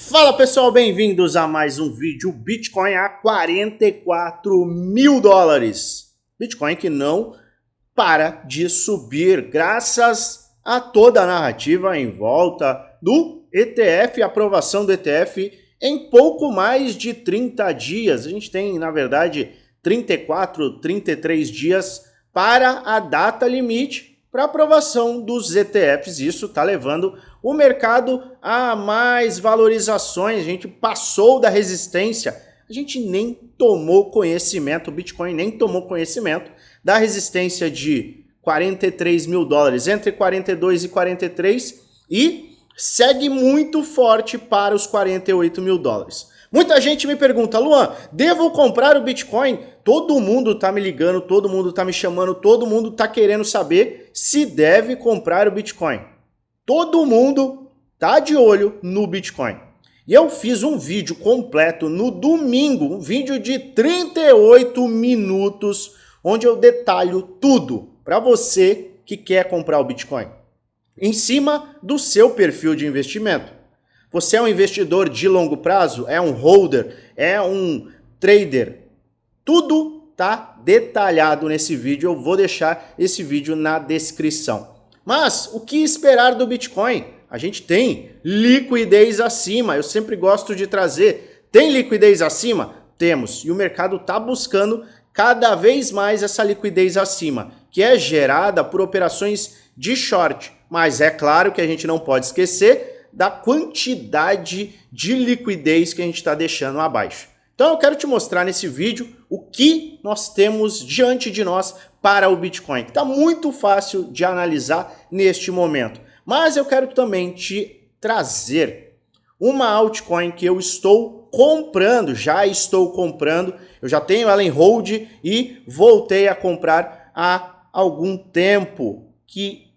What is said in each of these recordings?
Fala pessoal, bem-vindos a mais um vídeo. Bitcoin a 44 mil dólares. Bitcoin que não para de subir graças a toda a narrativa em volta do ETF, aprovação do ETF em pouco mais de 30 dias. A gente tem, na verdade, 34, 33 dias para a data limite para aprovação dos ETFs. Isso está levando o mercado a mais valorizações. A gente passou da resistência, a gente nem tomou conhecimento, o Bitcoin nem tomou conhecimento da resistência de 43 mil dólares, entre 42 e 43, e segue muito forte para os 48 mil dólares. Muita gente me pergunta, Luan, devo comprar o Bitcoin? Todo mundo tá me ligando, todo mundo tá me chamando, todo mundo tá querendo saber se deve comprar o Bitcoin. Todo mundo tá de olho no Bitcoin. E eu fiz um vídeo completo no domingo, um vídeo de 38 minutos, onde eu detalho tudo para você que quer comprar o Bitcoin, em cima do seu perfil de investimento. Você é um investidor de longo prazo? É um holder? É um trader? Tudo tá detalhado nesse vídeo. Eu vou deixar esse vídeo na descrição. Mas o que esperar do Bitcoin? A gente tem liquidez acima. Eu sempre gosto de trazer. Tem liquidez acima? Temos. E o mercado está buscando cada vez mais essa liquidez acima, que é gerada por operações de short. Mas é claro que a gente não pode esquecer da quantidade de liquidez que a gente está deixando abaixo. Então eu quero te mostrar nesse vídeo o que nós temos diante de nós para o Bitcoin, que está muito fácil de analisar neste momento. Mas eu quero também te trazer uma altcoin que eu estou comprando, já estou comprando, eu já tenho ela em hold e voltei a comprar há algum tempo, que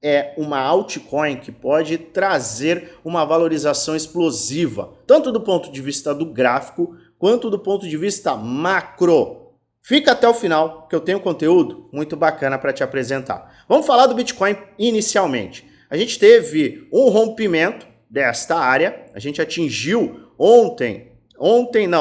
é uma altcoin que pode trazer uma valorização explosiva, tanto do ponto de vista do gráfico, quanto do ponto de vista macro. Fica até o final, que eu tenho conteúdo muito bacana para te apresentar. Vamos falar do Bitcoin inicialmente. A gente teve um rompimento desta área, a gente atingiu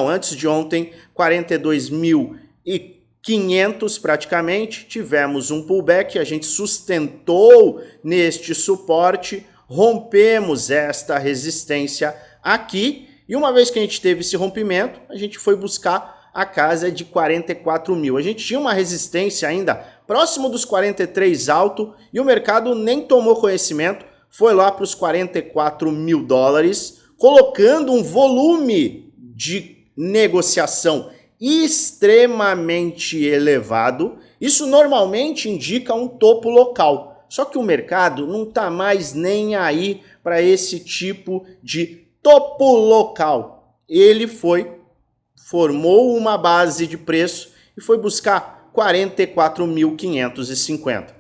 antes de ontem, 42.500 praticamente, tivemos um pullback, a gente sustentou neste suporte, rompemos esta resistência aqui, e uma vez que a gente teve esse rompimento, a gente foi buscar a casa de 44 mil. A gente tinha uma resistência ainda próximo dos 43 alto, e o mercado nem tomou conhecimento, foi lá para os 44 mil dólares, colocando um volume de negociação extremamente elevado. Isso normalmente indica um topo local. Só que o mercado não está mais nem aí para esse tipo de topo local. Ele formou uma base de preço e foi buscar 44.550.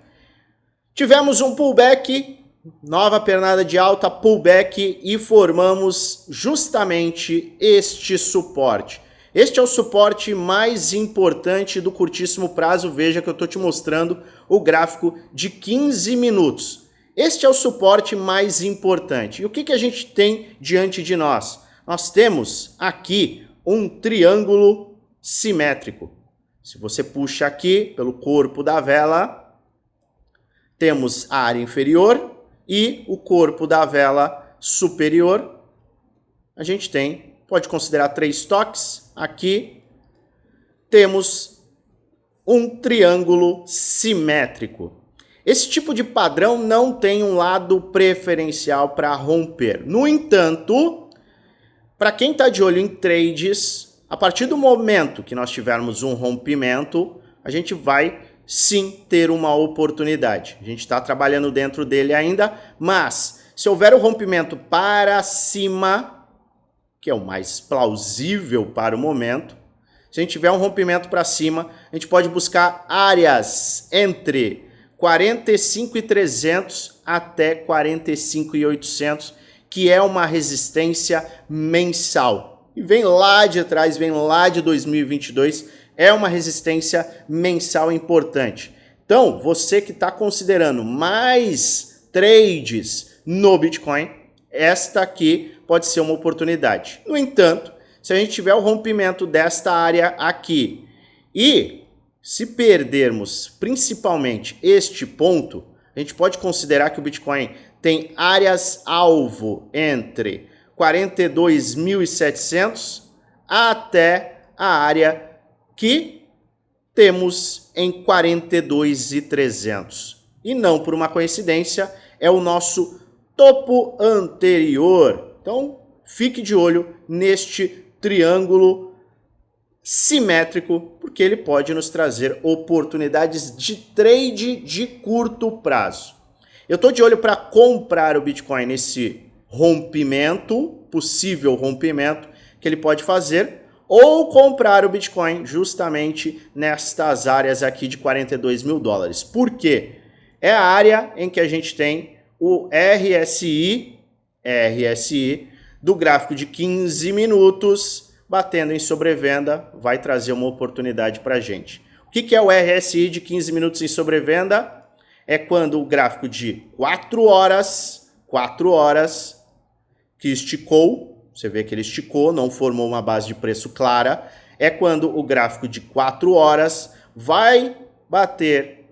Tivemos um pullback, nova pernada de alta, pullback, e formamos justamente este suporte. Este é o suporte mais importante do curtíssimo prazo. Veja que eu estou te mostrando o gráfico de 15 minutos. Este é o suporte mais importante. E o que a gente tem diante de nós? Nós temos aqui um triângulo simétrico. Se você puxa aqui pelo corpo da vela, temos a área inferior e o corpo da vela superior. A gente pode considerar 3 toques. Aqui temos um triângulo simétrico. Esse tipo de padrão não tem um lado preferencial para romper. No entanto, para quem está de olho em trades, a partir do momento que nós tivermos um rompimento, a gente vai sim ter uma oportunidade. A gente está trabalhando dentro dele ainda, mas se houver o rompimento para cima, que é o mais plausível para o momento, se a gente tiver um rompimento para cima, a gente pode buscar áreas entre 45.300 até 45.800, que é uma resistência mensal. E vem lá de trás, vem lá de 2022, é uma resistência mensal importante. Então, você que está considerando mais trades no Bitcoin, esta aqui pode ser uma oportunidade. No entanto, se a gente tiver o rompimento desta área aqui e se perdermos principalmente este ponto, a gente pode considerar que o Bitcoin tem áreas-alvo entre 42.700 até a área que temos em 42.300. E não por uma coincidência, é o nosso topo anterior. Então, fique de olho neste triângulo simétrico, porque ele pode nos trazer oportunidades de trade de curto prazo. Eu estou de olho para comprar o Bitcoin nesse rompimento, possível rompimento que ele pode fazer, ou comprar o Bitcoin justamente nestas áreas aqui de 42 mil dólares. Por quê? É a área em que a gente tem o RSI do gráfico de 15 minutos batendo em sobrevenda, vai trazer uma oportunidade para a gente. O que é o RSI de 15 minutos em sobrevenda? É quando o gráfico de 4 horas que esticou, você vê que ele esticou, não formou uma base de preço clara, é quando o gráfico de 4 horas vai bater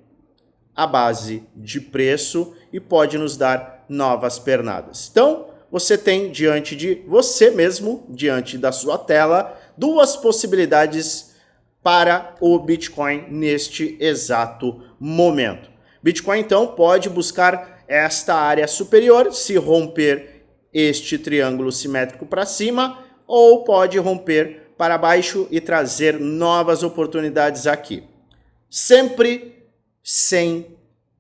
a base de preço e pode nos dar novas pernadas. Então, você tem diante de você mesmo, diante da sua tela, duas possibilidades para o Bitcoin neste exato momento. Bitcoin, então, pode buscar esta área superior, se romper este triângulo simétrico para cima, ou pode romper para baixo e trazer novas oportunidades aqui. Sempre sem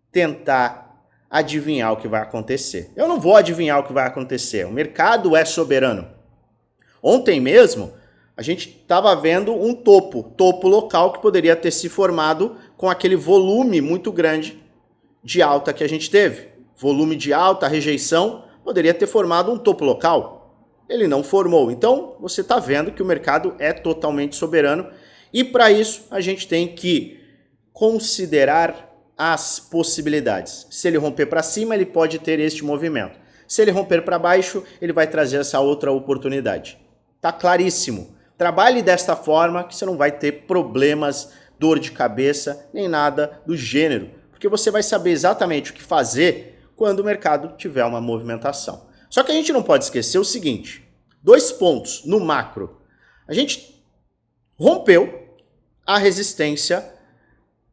tentar adivinhar o que vai acontecer. Eu não vou adivinhar o que vai acontecer. O mercado é soberano. Ontem mesmo, a gente estava vendo um topo local que poderia ter se formado com aquele volume muito grande de alta que a gente teve. Volume de alta, rejeição, poderia ter formado um topo local. Ele não formou. Então, você está vendo que o mercado é totalmente soberano e para isso a gente tem que considerar as possibilidades. Se ele romper para cima, ele pode ter este movimento. Se ele romper para baixo, ele vai trazer essa outra oportunidade. Tá claríssimo. Trabalhe desta forma que você não vai ter problemas, dor de cabeça, nem nada do gênero. Porque você vai saber exatamente o que fazer quando o mercado tiver uma movimentação. Só que a gente não pode esquecer o seguinte. 2 pontos no macro. A gente rompeu a resistência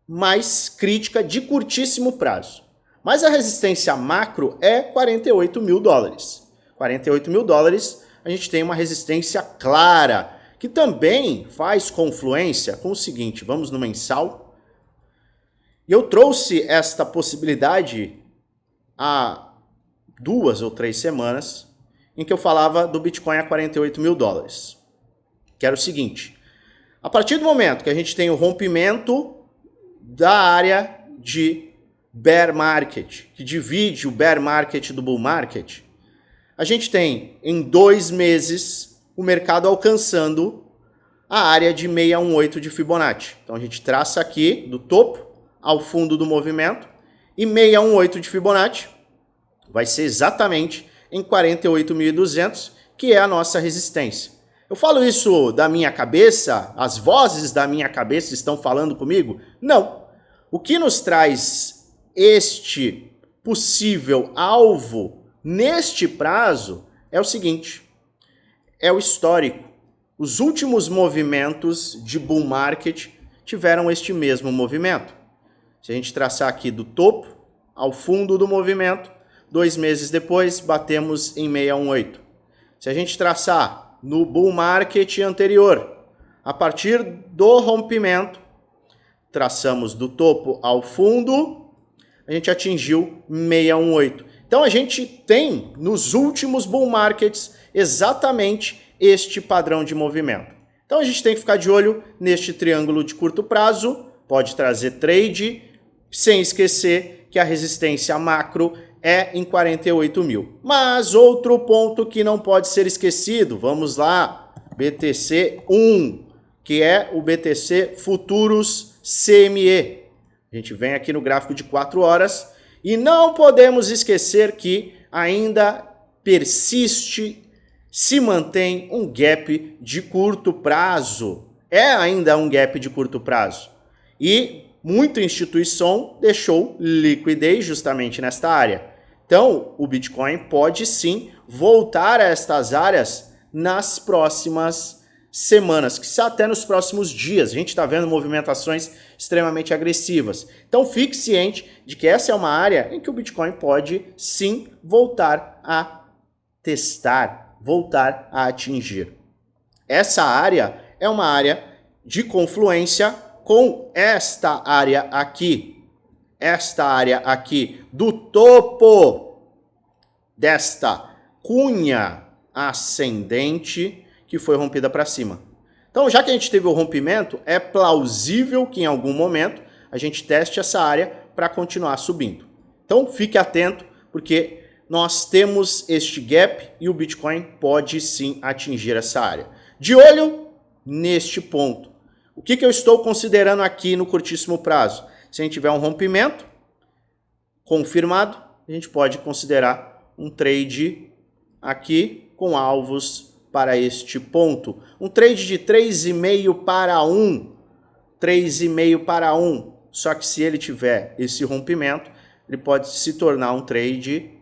mais crítica de curtíssimo prazo. Mas a resistência macro é 48 mil dólares. 48 mil dólares, a gente tem uma resistência clara, que também faz confluência com o seguinte, vamos no mensal. E eu trouxe esta possibilidade há 2 ou 3 semanas, em que eu falava do Bitcoin a 48 mil dólares. Que era o seguinte, a partir do momento que a gente tem o rompimento da área de bear market, que divide o bear market do bull market, a gente tem em 2 meses o mercado alcançando a área de 618 de Fibonacci. Então a gente traça aqui do topo ao fundo do movimento e 618 de Fibonacci vai ser exatamente em 48.200, que é a nossa resistência. Eu falo isso da minha cabeça? As vozes da minha cabeça estão falando comigo? Não. O que nos traz este possível alvo neste prazo é o seguinte, é o histórico. Os últimos movimentos de bull market tiveram este mesmo movimento. Se a gente traçar aqui do topo ao fundo do movimento, 2 meses depois batemos em 618. Se a gente traçar no bull market anterior, a partir do rompimento, traçamos do topo ao fundo, a gente atingiu 618. Então a gente tem nos últimos bull markets exatamente este padrão de movimento. Então a gente tem que ficar de olho neste triângulo de curto prazo, pode trazer trade, sem esquecer que a resistência macro é em 48 mil. Mas outro ponto que não pode ser esquecido, vamos lá, BTC1, que é o BTC Futuros CME. A gente vem aqui no gráfico de 4 horas e não podemos esquecer que ainda persiste se mantém um gap de curto prazo. É ainda um gap de curto prazo. E muita instituição deixou liquidez justamente nesta área. Então, o Bitcoin pode sim voltar a estas áreas nas próximas semanas, que até nos próximos dias. A gente está vendo movimentações extremamente agressivas. Então, fique ciente de que essa é uma área em que o Bitcoin pode sim voltar a testar, voltar a atingir. Essa área é uma área de confluência com esta área aqui. Esta área aqui do topo desta cunha ascendente que foi rompida para cima. Então, já que a gente teve o rompimento, é plausível que em algum momento a gente teste essa área para continuar subindo. Então, fique atento, porque nós temos este gap e o Bitcoin pode sim atingir essa área. De olho neste ponto. O que eu estou considerando aqui no curtíssimo prazo? Se a gente tiver um rompimento confirmado, a gente pode considerar um trade aqui com alvos para este ponto. Um trade de 3,5 para 1. 3,5 para 1. Só que se ele tiver esse rompimento, ele pode se tornar um trade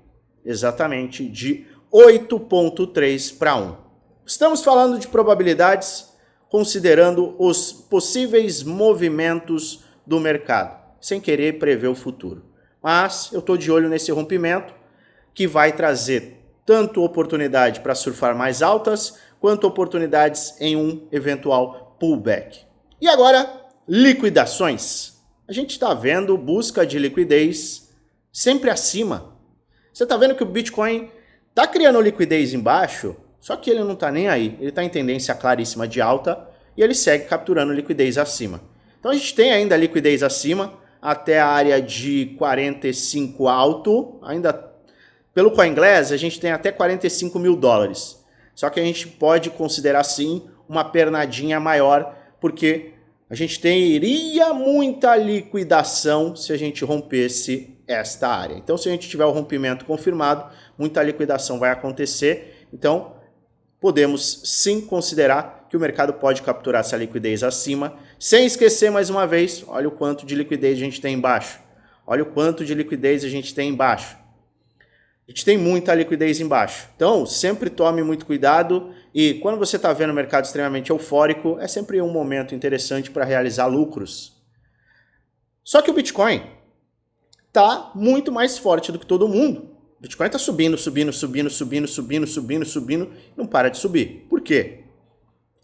exatamente de 8,3 para 1. Estamos falando de probabilidades considerando os possíveis movimentos do mercado, sem querer prever o futuro. Mas eu estou de olho nesse rompimento que vai trazer tanto oportunidade para surfar mais altas, quanto oportunidades em um eventual pullback. E agora, liquidações. A gente está vendo busca de liquidez sempre acima. Você está vendo que o Bitcoin está criando liquidez embaixo, só que ele não está nem aí. Ele está em tendência claríssima de alta e ele segue capturando liquidez acima. Então a gente tem ainda liquidez acima até a área de 45 alto, ainda pelo CoinGlass, a gente tem até 45 mil dólares. Só que a gente pode considerar, sim, uma pernadinha maior, porque a gente teria muita liquidação se a gente rompesse esta área. Então, se a gente tiver o rompimento confirmado, muita liquidação vai acontecer. Então, podemos, sim, considerar que o mercado pode capturar essa liquidez acima, sem esquecer, mais uma vez, olha o quanto de liquidez a gente tem embaixo. Olha o quanto de liquidez a gente tem embaixo. A gente tem muita liquidez embaixo. Então, sempre tome muito cuidado e quando você está vendo o mercado extremamente eufórico, é sempre um momento interessante para realizar lucros. Só que o Bitcoin está muito mais forte do que todo mundo. O Bitcoin está subindo, não para de subir. Por quê?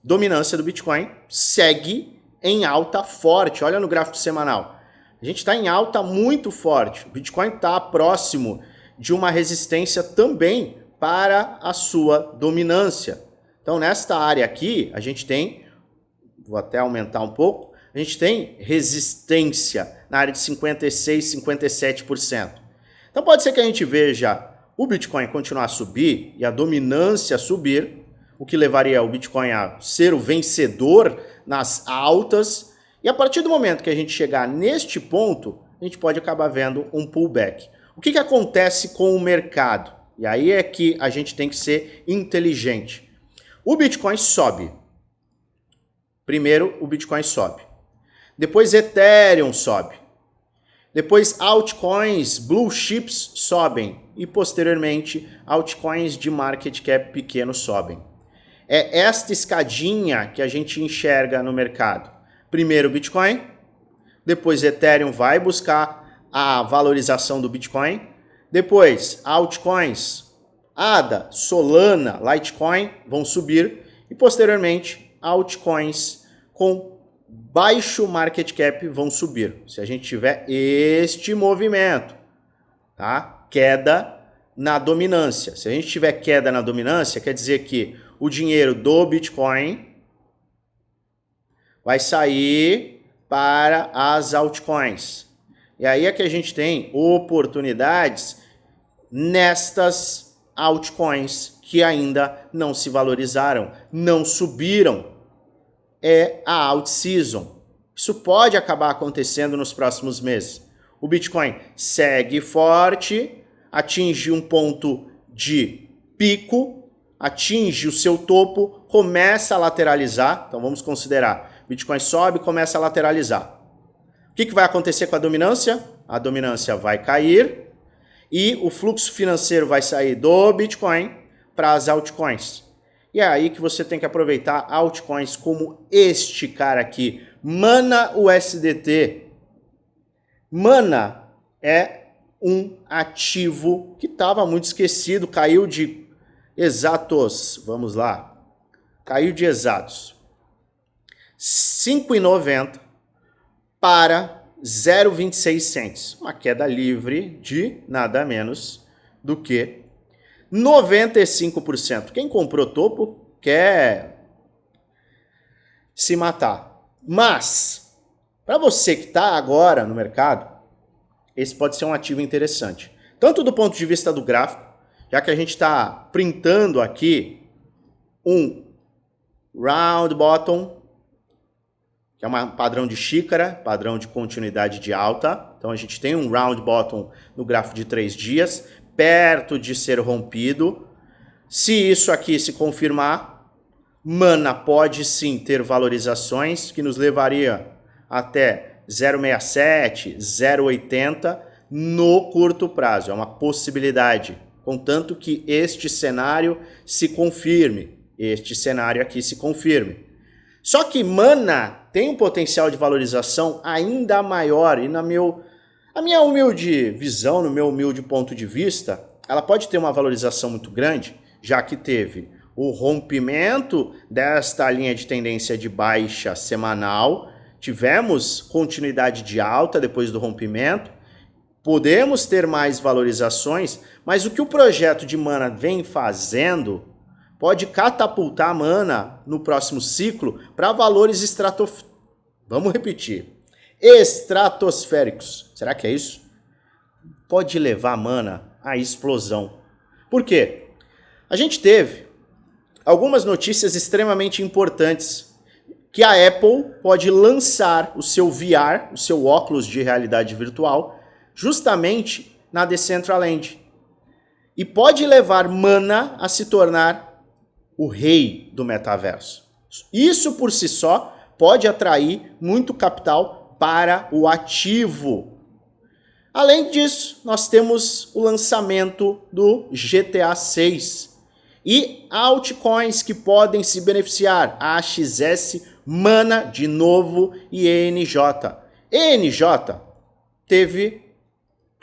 Dominância do Bitcoin segue em alta forte. Olha no gráfico semanal. A gente está em alta muito forte. O Bitcoin está próximo de uma resistência também para a sua dominância. Então, nesta área aqui, a gente tem, vou até aumentar um pouco, a gente tem resistência na área de 56%, 57%. Então, pode ser que a gente veja o Bitcoin continuar a subir e a dominância subir, o que levaria o Bitcoin a ser o vencedor nas altas. E a partir do momento que a gente chegar neste ponto, a gente pode acabar vendo um pullback. O que acontece com o mercado? E aí é que a gente tem que ser inteligente. O Bitcoin sobe. Primeiro, o Bitcoin sobe. Depois, Ethereum sobe. Depois, altcoins, blue chips sobem. E, posteriormente, altcoins de market cap pequeno sobem. É esta escadinha que a gente enxerga no mercado. Primeiro, Bitcoin. Depois, Ethereum vai buscar a valorização do Bitcoin. Depois, altcoins, ADA, Solana, Litecoin vão subir. E posteriormente, altcoins com baixo market cap vão subir. Se a gente tiver este movimento, tá? Queda na dominância. Se a gente tiver queda na dominância, quer dizer que o dinheiro do Bitcoin vai sair para as altcoins. E aí é que a gente tem oportunidades nestas altcoins que ainda não se valorizaram, não subiram. É a alt season. Isso pode acabar acontecendo nos próximos meses. O Bitcoin segue forte, atinge um ponto de pico atinge o seu topo, começa a lateralizar. Então vamos considerar, Bitcoin sobe, começa a lateralizar. O que vai acontecer com a dominância? A dominância vai cair e o fluxo financeiro vai sair do Bitcoin para as altcoins. E é aí que você tem que aproveitar altcoins como este cara aqui, Mana USDT. Mana é um ativo que estava muito esquecido, caiu de exatos, vamos lá, caiu de exatos 5,90 para 0,26 cents, uma queda livre de nada menos do que 95%. Quem comprou topo quer se matar. Mas, para você que está agora no mercado, esse pode ser um ativo interessante. Tanto do ponto de vista do gráfico, já que a gente está printando aqui um round bottom, que é um padrão de xícara, padrão de continuidade de alta. Então a gente tem um round bottom no gráfico de 3 dias, perto de ser rompido. Se isso aqui se confirmar, Mana pode sim ter valorizações que nos levaria até 0,67, 0,80 no curto prazo. É uma possibilidade, contanto que este cenário se confirme. Este cenário aqui se confirme. Só que Mana tem um potencial de valorização ainda maior e na minha humilde visão, no meu humilde ponto de vista, ela pode ter uma valorização muito grande, já que teve o rompimento desta linha de tendência de baixa semanal, tivemos continuidade de alta depois do rompimento, podemos ter mais valorizações, mas o que o projeto de Mana vem fazendo pode catapultar a Mana no próximo ciclo para valores Vamos repetir. Estratosféricos. Será que é isso? Pode levar a Mana à explosão. Por quê? A gente teve algumas notícias extremamente importantes que a Apple pode lançar o seu VR, o seu óculos de realidade virtual, justamente na Decentraland. E pode levar Mana a se tornar o rei do metaverso. Isso por si só pode atrair muito capital para o ativo. Além disso, nós temos o lançamento do GTA 6 e altcoins que podem se beneficiar, AXS, Mana de novo e ENJ. ENJ teve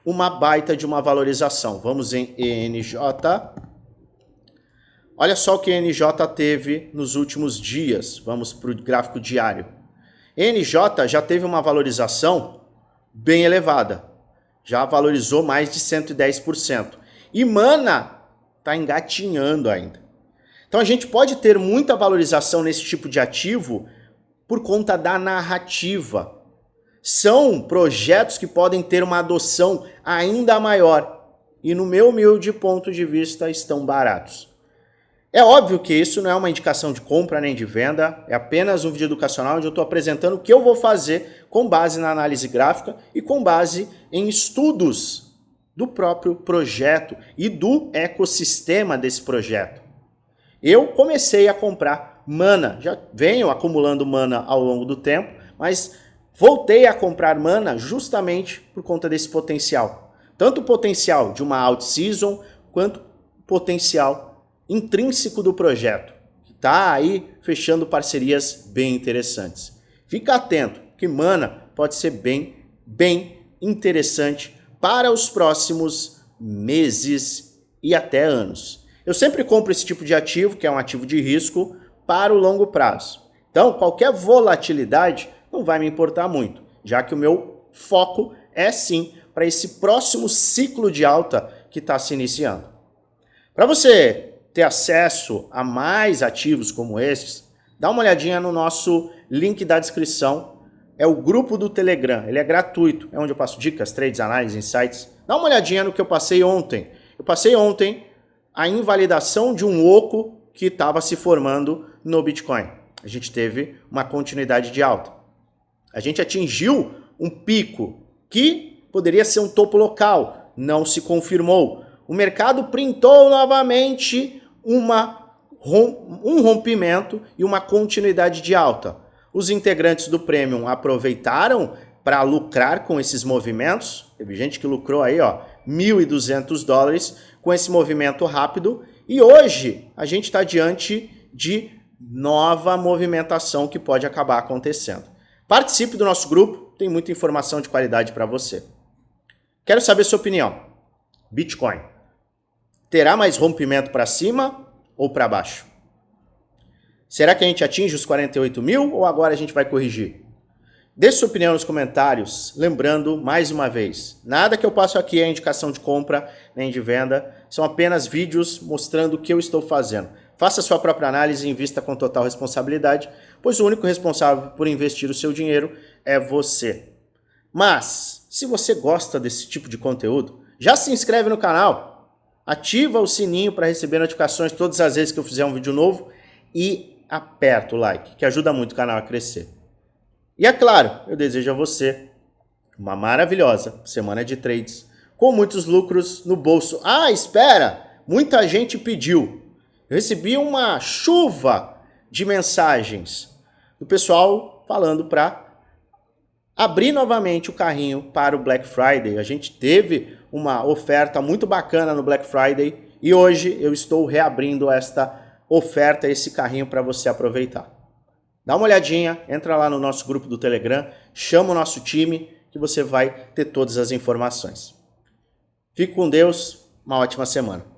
uma baita de uma valorização. Vamos em ENJ. Olha só o que a ENJ teve nos últimos dias. Vamos para o gráfico diário. ENJ já teve uma valorização bem elevada. Já valorizou mais de 110%. E Mana está engatinhando ainda. Então a gente pode ter muita valorização nesse tipo de ativo por conta da narrativa. São projetos que podem ter uma adoção ainda maior. E no meu humilde ponto de vista estão baratos. É óbvio que isso não é uma indicação de compra nem de venda, é apenas um vídeo educacional onde eu estou apresentando o que eu vou fazer com base na análise gráfica e com base em estudos do próprio projeto e do ecossistema desse projeto. Eu comecei a comprar Mana, já venho acumulando Mana ao longo do tempo, mas voltei a comprar Mana justamente por conta desse potencial. Tanto o potencial de uma out-season, quanto o potencial intrínseco do projeto, que está aí fechando parcerias bem interessantes. Fica atento, que Mana pode ser bem interessante para os próximos meses e até anos. Eu sempre compro esse tipo de ativo, que é um ativo de risco, para o longo prazo. Então, qualquer volatilidade não vai me importar muito, já que o meu foco é sim para esse próximo ciclo de alta que está se iniciando. Para você ter acesso a mais ativos como esses, dá uma olhadinha no nosso link da descrição. É o grupo do Telegram, ele é gratuito, é onde eu passo dicas, trades, análises, insights. Dá uma olhadinha no que eu passei ontem. Eu passei ontem a invalidação de um oco que estava se formando no Bitcoin. A gente teve uma continuidade de alta. A gente atingiu um pico que poderia ser um topo local, não se confirmou. O mercado printou novamente uma um rompimento e uma continuidade de alta. Os integrantes do Premium aproveitaram para lucrar com esses movimentos. Teve gente que lucrou aí, ó, $1.200 com esse movimento rápido. E hoje a gente está diante de nova movimentação que pode acabar acontecendo. Participe do nosso grupo, tem muita informação de qualidade para você. Quero saber sua opinião. Bitcoin terá mais rompimento para cima ou para baixo? Será que a gente atinge os 48 mil ou agora a gente vai corrigir? Deixe sua opinião nos comentários, lembrando mais uma vez, nada que eu passo aqui é indicação de compra nem de venda, são apenas vídeos mostrando o que eu estou fazendo. Faça sua própria análise e invista com total responsabilidade, pois o único responsável por investir o seu dinheiro é você. Mas, se você gosta desse tipo de conteúdo, já se inscreve no canal, ativa o sininho para receber notificações todas as vezes que eu fizer um vídeo novo e aperta o like, que ajuda muito o canal a crescer. E é claro, eu desejo a você uma maravilhosa semana de trades, com muitos lucros no bolso. Ah, espera! Muita gente pediu. Eu recebi uma chuva de mensagens do pessoal falando para abrir novamente o carrinho para o Black Friday. A gente teve uma oferta muito bacana no Black Friday e hoje eu estou reabrindo esta oferta, esse carrinho para você aproveitar. Dá uma olhadinha, entra lá no nosso grupo do Telegram, chama o nosso time que você vai ter todas as informações. Fique com Deus, uma ótima semana.